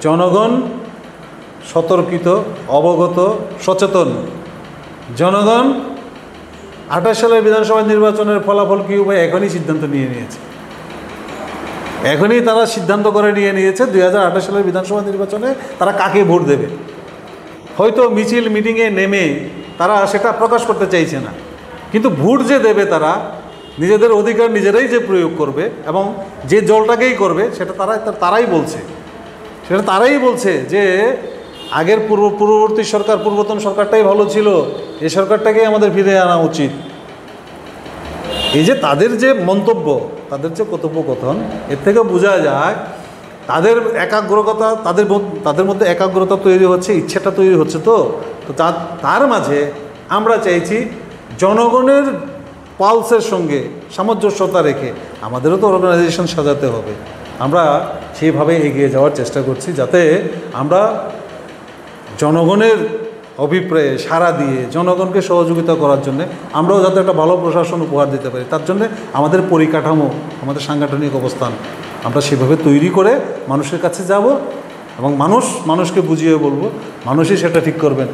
জনগণ সতর্কিত, অবগত, সচেতন। জনগণ ২৮ সালের বিধানসভা নির্বাচনের ফলাফল কী হবে এখনই সিদ্ধান্ত নিয়ে নিয়েছে। এখনই তারা সিদ্ধান্ত করে নিয়ে নিয়েছে ২০২৮ সালের বিধানসভা নির্বাচনে তারা কাকে ভোট দেবে। হয়তো মিছিল মিটিংয়ে নেমে তারা সেটা প্রকাশ করতে চাইছে না, কিন্তু ভোট যে দেবে তারা নিজেদের অধিকার নিজেরাই যে প্রয়োগ করবে এবং যে দলটাকেই করবে সেটা তারাই বলছে যে আগের পূর্ববর্তী সরকার, পূর্বতন সরকারটাই ভালো ছিল, এই সরকারটাকেই আমাদের ফিরে আনা উচিত। এই যে তাদের যে মন্তব্য, তাদের যে কথোপকথন, এর থেকে বোঝা যায় তাদের একাগ্রতা, তাদের মধ্যে একাগ্রতা তৈরি হচ্ছে, ইচ্ছেটা তৈরি হচ্ছে। তো তার মাঝে আমরা চাইছি জনগণের পালসের সঙ্গে সামঞ্জস্যতা রেখে আমাদেরও তো অর্গানাইজেশন সাজাতে হবে। আমরা সেইভাবে এগিয়ে যাওয়ার চেষ্টা করছি, যাতে আমরা জনগণের অভিপ্রায়ে সাড়া দিয়ে জনগণকে সহযোগিতা করার জন্য আমরাও যাতে একটা ভালো প্রশাসন উপহার দিতে পারি, তার জন্য আমাদের পরিকাঠামো, আমাদের সাংগঠনিক অবস্থান আমরা সেভাবে তৈরি করে মানুষের কাছে যাব এবং মানুষকে বুঝিয়ে বলবো, মানুষই সেটা ঠিক করবেন।